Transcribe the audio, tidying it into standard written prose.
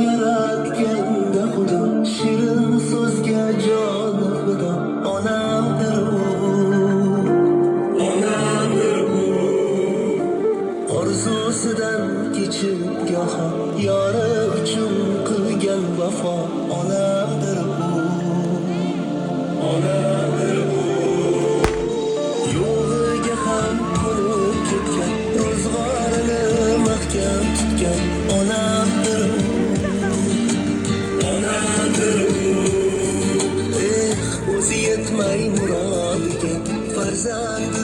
yaratganda xudo, shirin so'zga joni fido. Onamdir u, onamdir u. Orzusidan kechib goho, yori uchun qilgan vafo. Onamdir u, onamdir u. Yo'g'iga ham qo'nib ketgan, ro'zg'orini mahkam tutgan. Onamdir u, onamdir u. O'zi yetmay murodiga farzand